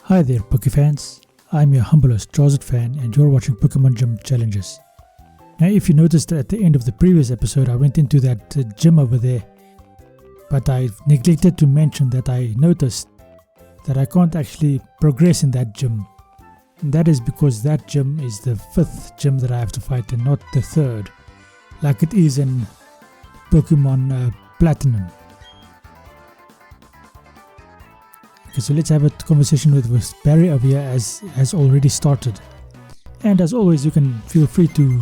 Hi there Pokefans, I'm your humblest Drowsed fan and you're watching Pokemon Gym Challenges. Now if you noticed at the end of the previous episode I went into that gym over there, but I neglected to mention that I noticed that I can't actually progress in that gym. And that is because that gym is the 5th gym that I have to fight and not the 3rd, like it is in Pokemon Platinum. Okay, so let's have a conversation with Barry over here as has already started. And as always, you can feel free to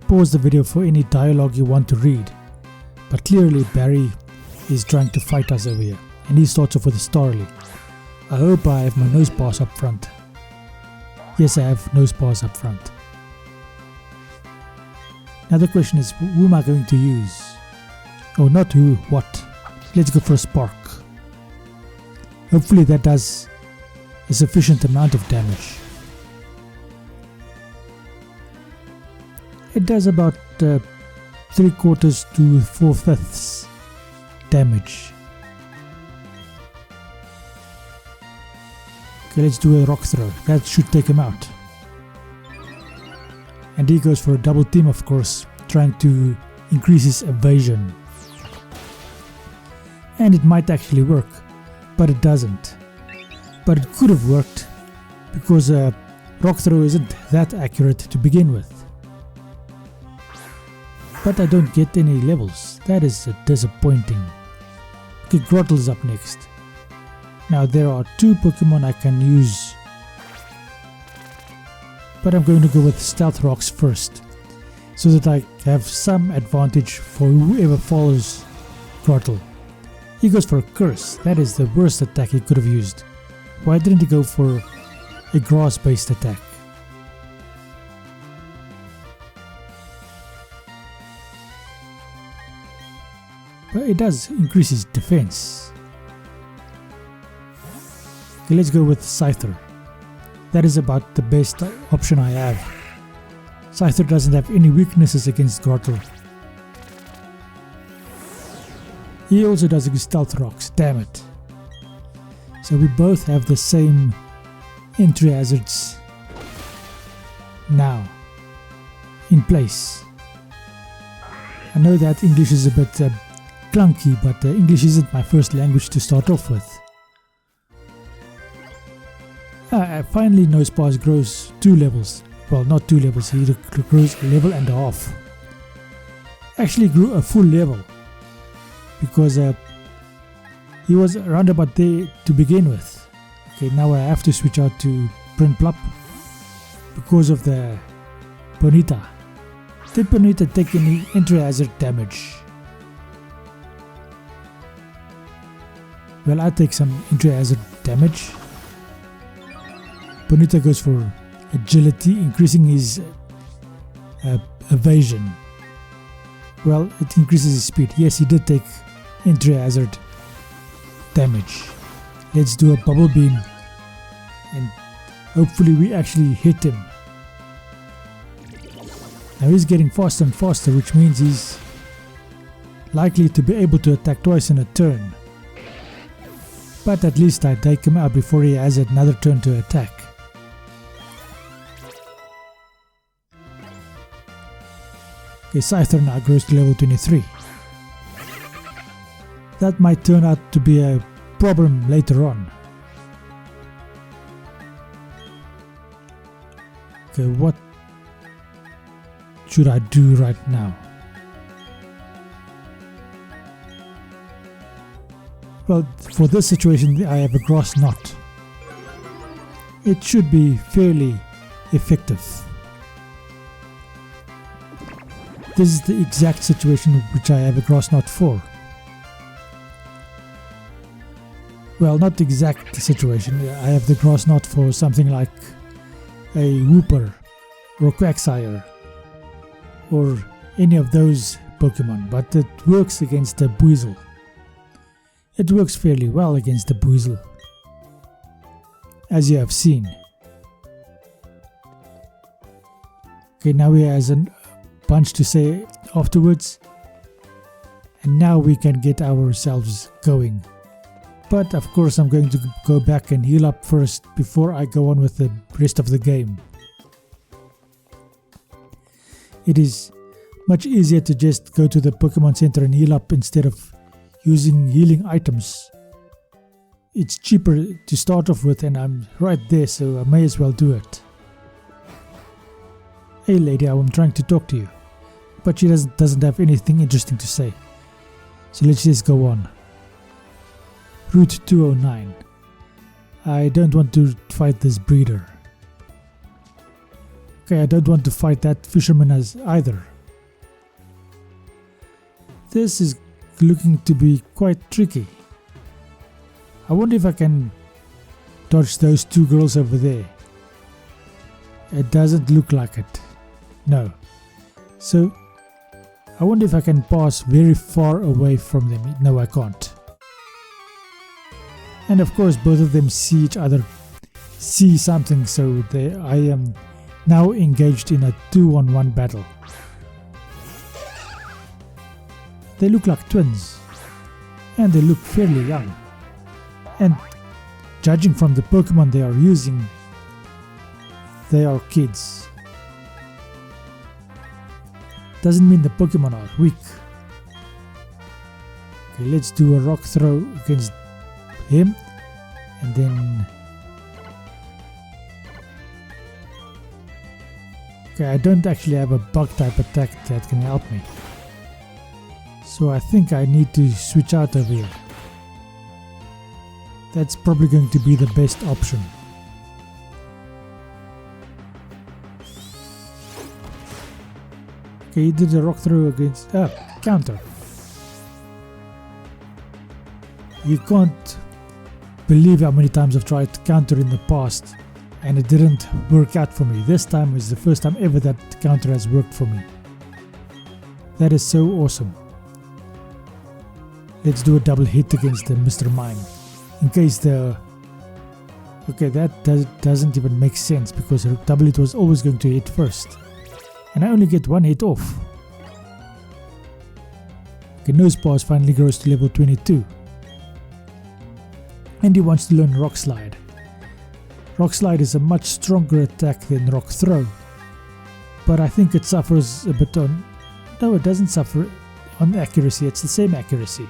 pause the video for any dialogue you want to read. But clearly Barry is trying to fight us over here, and he starts off with a Starly. I hope I have my nose pass up front. Yes, I have nose pass up front. Now the question is, who am I going to use? Oh, not who, what? Let's go for a Spark. Hopefully that does a sufficient amount of damage. It does about 3/4 to 4/5 damage. Okay, let's do a Rock Throw. That should take him out. And he goes for a double team, of course, trying to increase his evasion. And it might actually work, but it doesn't. But it could have worked, because Rock Throw isn't that accurate to begin with. But I don't get any levels. That is disappointing. Okay, Grottle is up next. Now there are 2 Pokemon I can use, but I'm going to go with Stealth Rocks first, so that I have some advantage for whoever follows Grottle. He goes for a Curse. That is the worst attack he could have used. Why didn't he go for a grass based attack? But it does increase his defense. Okay, let's go with Scyther. That is about the best option I have. Scyther doesn't have any weaknesses against Grottle. He also does against Stealth Rocks, damn it. So we both have the same entry hazards now in place. I know that English is a bit clunky, but English isn't my first language to start off with. Finally Nosepass grows 2 levels. Well, not 2 levels, he grows a level and a half. Actually grew a full level, because he was around about there to begin with. Okay, now I have to switch out to Prinplup because of the Ponyta. Did Ponyta take any entry hazard damage? Well, I take some entry hazard damage. Ponyta goes for agility, increasing his evasion. Well, it increases his speed. Yes, he did take entry hazard damage. Let's do a Bubble Beam, and hopefully we actually hit him. Now he's getting faster and faster, which means he's likely to be able to attack twice in a turn. But at least I take him out before he has another turn to attack. Okay, Scyther now grows to level 23. That might turn out to be a problem later on. Okay, what should I do right now? Well, for this situation I have a Grass Knot. It should be fairly effective. This is the exact situation which I have a Grass Knot for. Well, not the exact situation. I have the Grass Knot for something like a Wooper or Quagsire or any of those Pokemon, but it works against the Buizel. It works fairly well against the Buizel, as you have seen. Okay, now he has a bunch to say afterwards, and now we can get ourselves going. But of course I'm going to go back and heal up first before I go on with the rest of the game. It is much easier to just go to the Pokemon Center and heal up instead of using healing items. It's cheaper to start off with and I'm right there, so I may as well do it. Hey lady, I'm trying to talk to you, but she doesn't have anything interesting to say. So let's just go on. Route 209. I don't want to fight this breeder. Okay, I don't want to fight that fisherman either. This is looking to be quite tricky. I wonder if I can dodge those two girls over there. It doesn't look like it. No. So, I wonder if I can pass very far away from them. No, I can't. And of course both of them see each other, see something, so I am now engaged in a 2-on-1 battle. They look like twins, and they look fairly young. And judging from the Pokemon they are using, they are kids. Doesn't mean the Pokemon are weak. Okay, let's do a rock throw against him, and then okay, I don't actually have a bug type attack that can help me, so I think I need to switch out over here. That's probably going to be the best option. Okay, he did a rock throw against counter. You can't believe how many times I've tried to counter in the past and it didn't work out for me. This time is the first time ever that counter has worked for me. That is so awesome. Let's do a double hit against Mr. Mime. In case the... Okay, that doesn't even make sense because her double hit was always going to hit first. And I only get one hit off. Okay, Nosepaws finally grows to level 22. And he wants to learn Rock Slide. Rock Slide is a much stronger attack than Rock Throw, but I think it suffers a bit on... No, it doesn't suffer on accuracy, it's the same accuracy.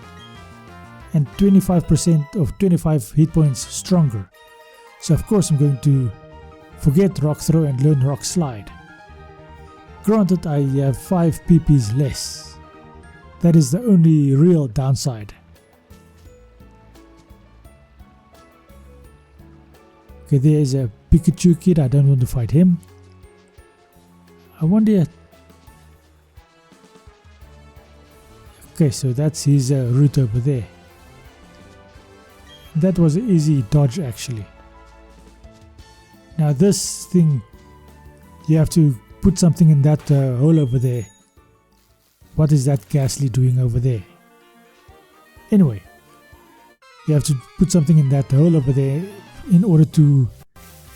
And 25% of 25 hit points stronger. So of course I'm going to forget Rock Throw and learn Rock Slide. Granted, I have 5 PPs less. That is the only real downside. Okay, there is a Pikachu kid, I don't want to fight him. I wonder... Okay, so that's his route over there. That was an easy dodge actually. Now this thing, you have to put something in that hole over there. What is that Ghastly doing over there? Anyway, you have to put something in that hole over there in order to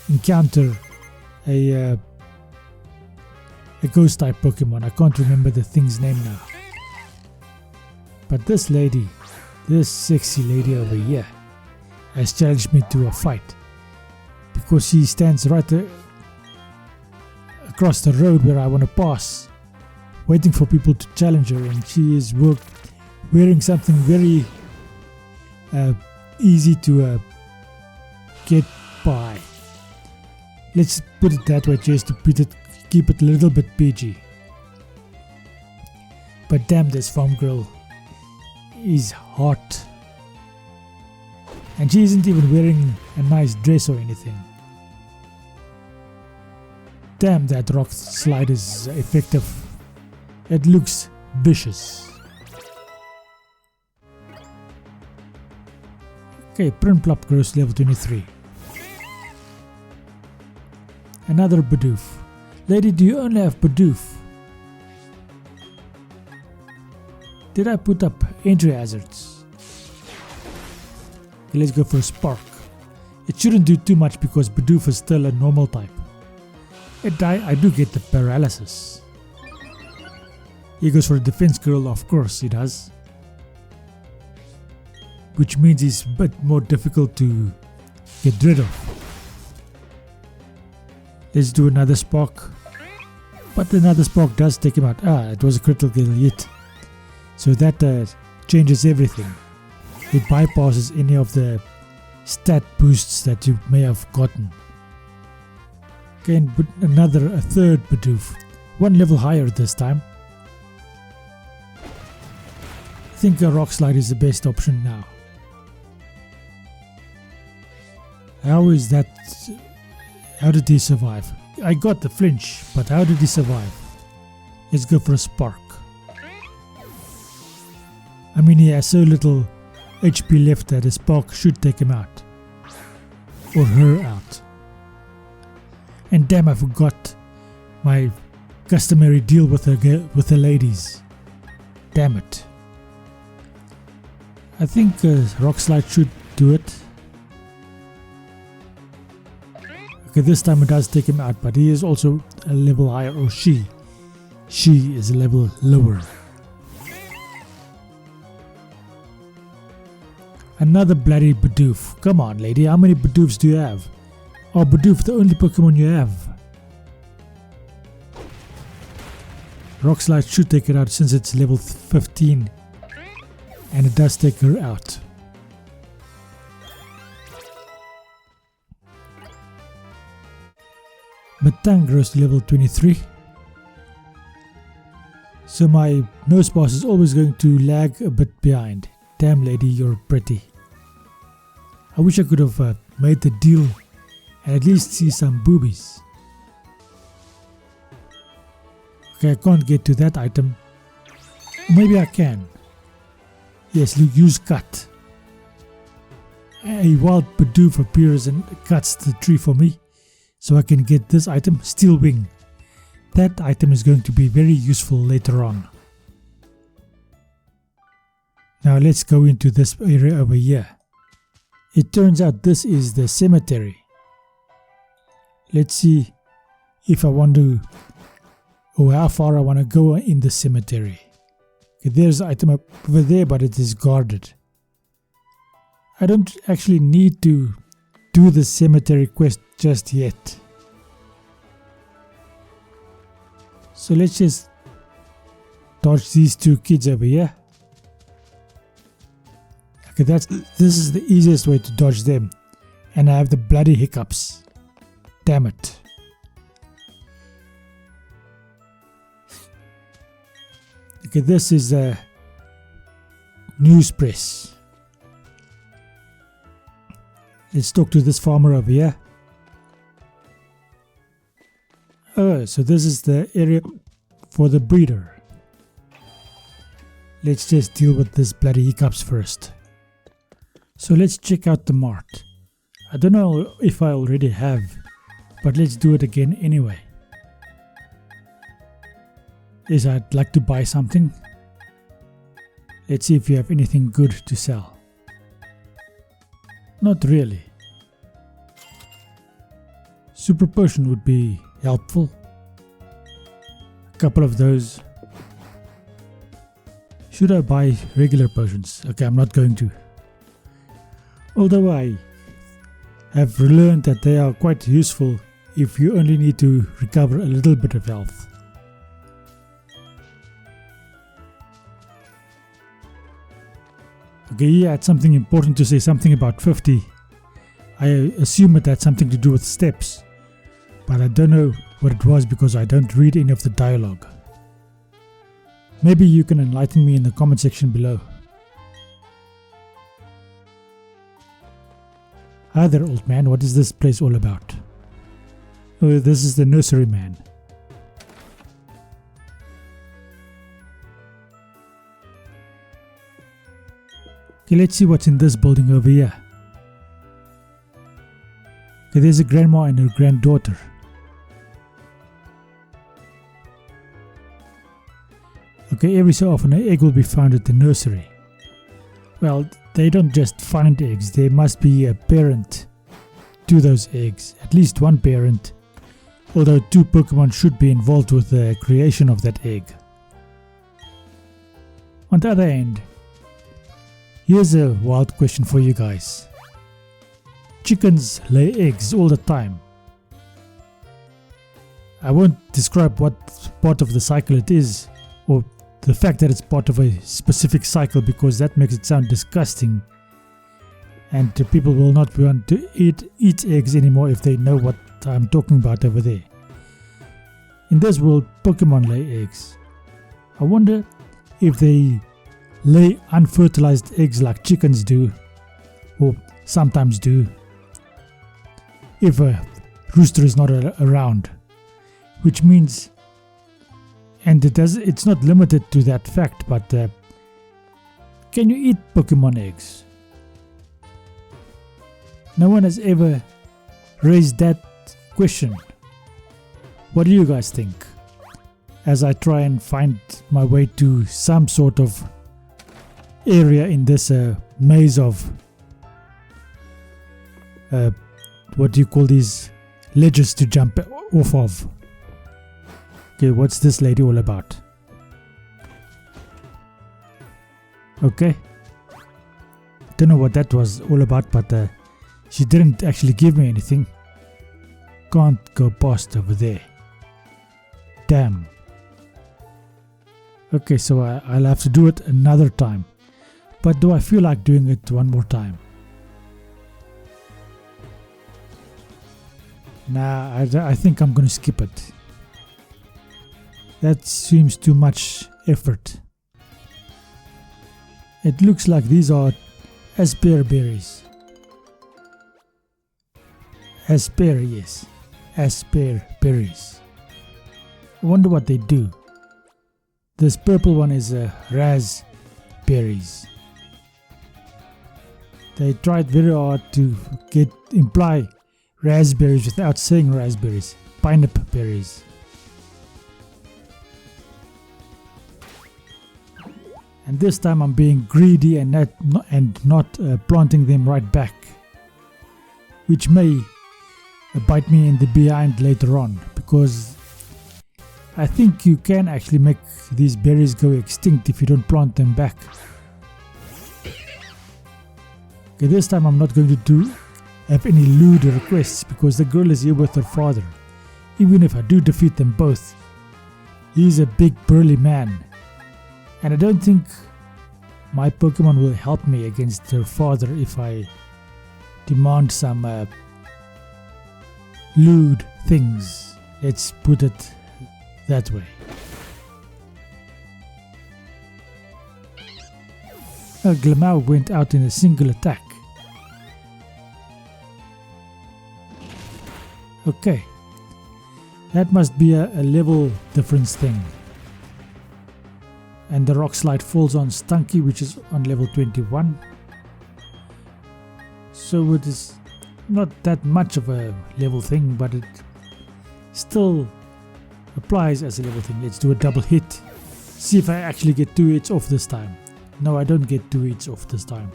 encounter a ghost type Pokemon. I can't remember the thing's name now. But this lady, this sexy lady over here, has challenged me to a fight. Because she stands right across the road where I want to pass, waiting for people to challenge her, and she is wearing something very easy to get by. Let's put it that way, just to keep it a little bit PG. But damn, this farm girl is hot. And she isn't even wearing a nice dress or anything. Damn, that Rock Slide is effective. It looks vicious. Okay, Prinplup grows to level 23. Another Bidoof. Lady, do you only have Bidoof? Did I put up entry hazards? Okay, let's go for a Spark. It shouldn't do too much because Bidoof is still a normal type. I do get the paralysis. He goes for a defense girl, of course he does. which means he's a bit more difficult to get rid of. Let's do another spark. But another spark does take him out. It was a critical hit. So that changes everything. It bypasses any of the stat boosts that you may have gotten. Okay, and a third Bidoof. One level higher this time. I think a Rock Slide is the best option now. How is that? How did he survive? I got the flinch, but how did he survive? Let's go for a spark. I mean, he has so little HP left that a spark should take him out. Or her out. And damn, I forgot my customary deal with the ladies. Damn it. I think Rock Slide should do it. Okay, this time it does take him out, but he is also a level higher, or she. She is a level lower. Another bloody Bidoof. Come on, lady, how many Bidoofs do you have? Oh, Bidoof, the only Pokemon you have. Rock Slide should take it out since it's level 15. And it does take her out. Batang grows to level 23. So my Nosepass is always going to lag a bit behind. Damn lady, you're pretty. I wish I could have made the deal and at least see some boobies. Okay, I can't get to that item. Maybe I can. Yes, use cut. A wild Bidoof appears and cuts the tree for me. So I can get this item, Steel Wing. That item is going to be very useful later on. Now let's go into this area over here. It turns out this is the cemetery. Let's see if I want to, or how far I want to go in the cemetery. Okay, there's an item up over there, but it is guarded. I don't actually need to do the cemetery quest just yet. So let's just dodge these two kids over here. Okay, this is the easiest way to dodge them. And I have the bloody hiccups. Damn it. Okay, this is a news press. Let's talk to this farmer over here. Oh, so this is the area for the breeder. Let's just deal with this bloody hiccups first. So let's check out the mart. I don't know if I already have, but let's do it again anyway. Yes, I'd like to buy something. Let's see if you have anything good to sell. Not really. Super potion would be helpful. A couple of those. Should I buy regular potions? Okay, I'm not going to. Although I have learned that they are quite useful if you only need to recover a little bit of health. Okay, he had something important to say, something about 50. I assume it had something to do with steps, but I don't know what it was because I don't read any of the dialogue. Maybe you can enlighten me in the comment section below. Hi there, old man, what is this place all about? Oh, this is the nursery man. Okay, let's see what's in this building over here. Okay, there's a grandma and her granddaughter. Okay, every so often an egg will be found at the nursery. Well, they don't just find eggs, there must be a parent to those eggs. At least one parent, although 2 Pokemon should be involved with the creation of that egg. On the other hand, Here's a wild question for you guys. Chickens lay eggs all the time. I won't describe what part of the cycle it is, or the fact that it's part of a specific cycle, because that makes it sound disgusting, and people will not want to eat eggs anymore if they know what I'm talking about over there. In this world, Pokemon lay eggs. I wonder if they lay unfertilized eggs like chickens do, or sometimes do, if a rooster is not around, which means, and it's not limited to that fact, but can you eat Pokemon eggs? No one has ever raised that question. What do you guys think? As I try and find my way to some sort of area in this maze of what do you call these ledges to jump off of. Okay, what's this lady all about? Okay, don't know what that was all about, but she didn't actually give me anything. Can't go past over there. Damn. Okay, so I'll have to do it another time. But do I feel like doing it one more time? Nah, I think I'm gonna skip it. That seems too much effort. It looks like these are asper berries. Asper, yes. Asper berries. I wonder what they do. This purple one is raspberries. They tried very hard to imply raspberries without saying raspberries. Pineapple berries. And this time I'm being greedy and not planting them right back, which may bite me in the behind later on, because I think you can actually make these berries go extinct if you don't plant them back. Okay, this time I'm not going to have any lewd requests, because the girl is here with her father. Even if I do defeat them both, he's a big burly man, and I don't think my Pokemon will help me against her father if I demand some lewd things. Let's put it that way. Glamau went out in a single attack. Okay, that must be a level difference thing. And the rock slide falls on Stunky, which is on level 21. So it is not that much of a level thing, but it still applies as a level thing. Let's do a double hit. See if I actually get 2 hits off this time. No, I don't get 2 hits off this time.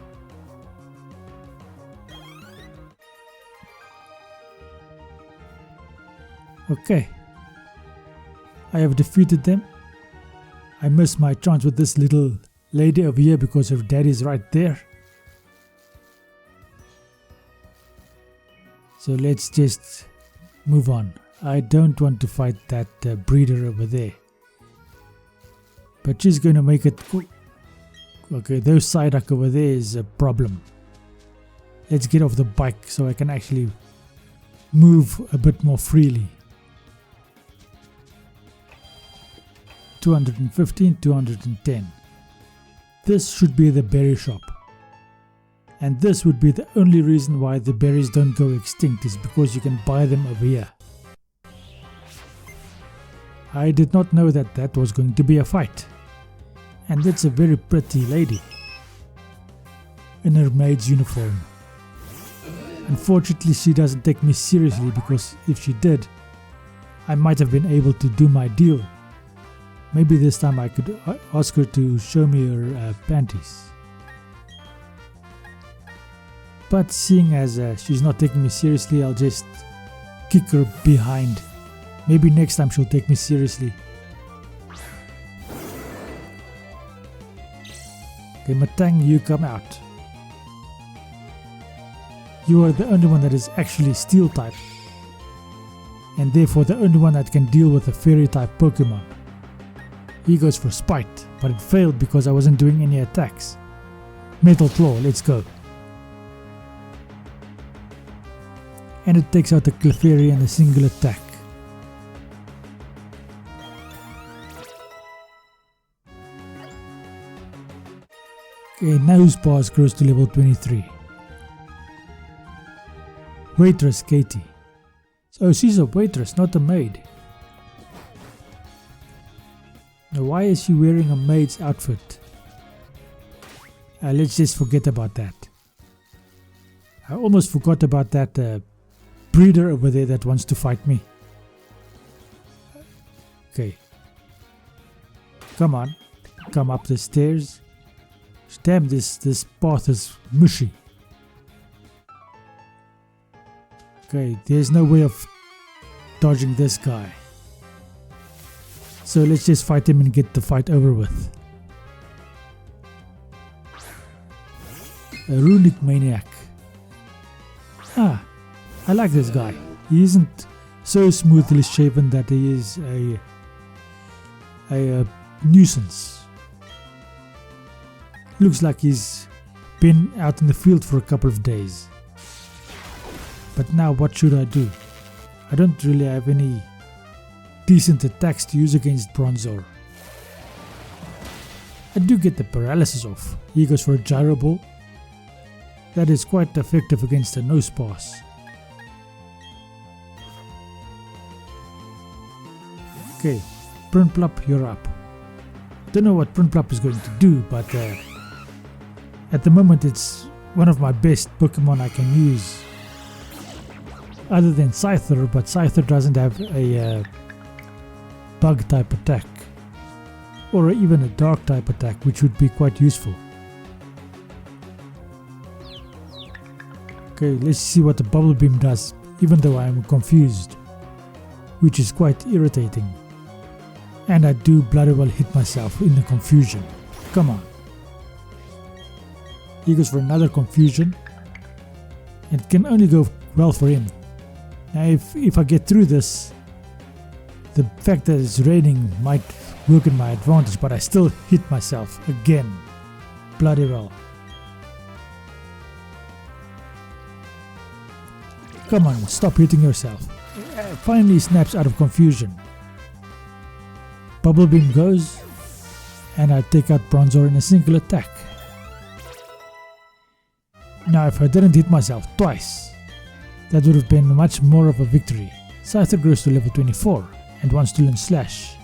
Okay, I have defeated them. I missed my chance with this little lady over here because her daddy is right there. So let's just move on. I don't want to fight that breeder over there. But she's going to make it cool. Okay, those Psyduck over there is a problem. Let's get off the bike so I can actually move a bit more freely. 215, 210. This should be the berry shop. And this would be the only reason why the berries don't go extinct, is because you can buy them over here. I did not know that that was going to be a fight. And that's a very pretty lady in her maid's uniform. Unfortunately, she doesn't take me seriously, because if she did, I might have been able to do my deal. Maybe this time I could ask her to show me her panties. But seeing as she's not taking me seriously, I'll just kick her behind. Maybe next time she'll take me seriously. Okay, Matang, you come out. You are the only one that is actually Steel type, and therefore the only one that can deal with a Fairy type Pokemon. He goes for Spite, but it failed because I wasn't doing any attacks. Metal Claw, let's go. And it takes out the Clefairy in a single attack. Okay, Nosepass grows to level 23. Waitress Katie. Oh, she's a waitress, not a maid. Now why is she wearing a maid's outfit? Let's just forget about that. I almost forgot about that breeder over there that wants to fight me. Okay. Come on. Come up the stairs. Damn, this path is mushy. Okay, there's no way of dodging this guy. So let's just fight him and get the fight over with. A Runic Maniac. Ah, I like this guy. He isn't so smoothly shaven that he is a nuisance. Looks like he's been out in the field for a couple of days. But now what should I do? I don't really have any decent attacks to use against Bronzor. I do get the paralysis off. He goes for a Gyro Ball. That is quite effective against a Nosepass. Okay, Prinplup, you're up. Don't know what Prinplup is going to do, but at the moment it's one of my best Pokemon I can use. Other than Scyther, but Scyther doesn't have a bug type attack. Or even a dark type attack, which would be quite useful. Okay, let's see what the Bubble Beam does, even though I am confused. Which is quite irritating. And I do bloody well hit myself in the confusion. Come on. He goes for another confusion. It can only go well for him. Now if I get through this, the fact that it's raining might work in my advantage, but I still hit myself again. Bloody well. Come on, stop hitting yourself. Finally snaps out of confusion. Bubble Beam goes, and I take out Bronzor in a single attack. Now if I didn't hit myself twice, that would have been much more of a victory. Scyther grows to level 24 and wants to learn Slash.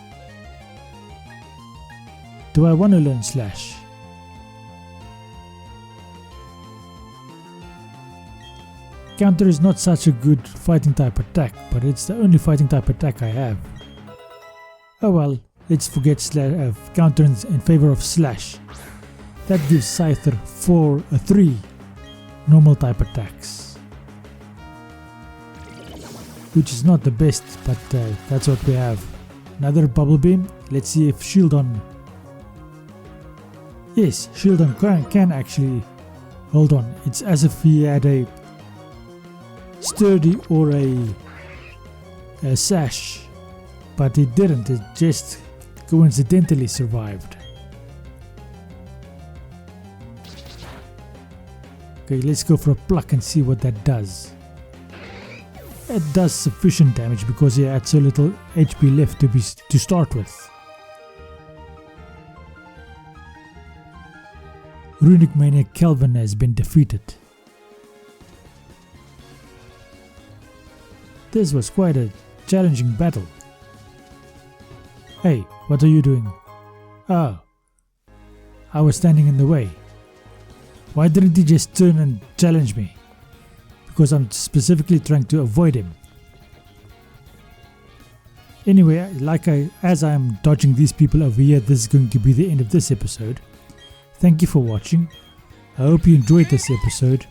Do I want to learn Slash? Counter is not such a good fighting type attack, but it's the only fighting type attack I have. Oh well, let's forget Counter in favor of Slash. That gives Scyther 3 normal type attacks. Which is not the best, but that's what we have. Another Bubble Beam. Let's see if Shieldon. Yes, Shieldon can actually hold on. It's as if he had a Sturdy or a Sash, but it didn't. It just coincidentally survived. Okay, let's go for a Pluck and see what that does. It does sufficient damage because he had so little HP left to start with. Runic Maniac Kelvin has been defeated. This was quite a challenging battle. Hey, what are you doing? Oh, I was standing in the way. Why didn't he just turn and challenge me? Because I'm specifically trying to avoid him. Anyway, as I am dodging these people over here, this is going to be the end of this episode. Thank you for watching. I hope you enjoyed this episode.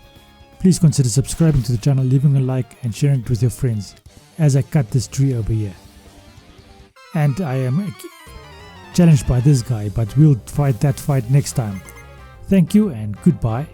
Please consider subscribing to the channel, leaving a like and sharing it with your friends as I cut this tree over here. And I am challenged by this guy, but we'll fight that fight next time. Thank you and goodbye.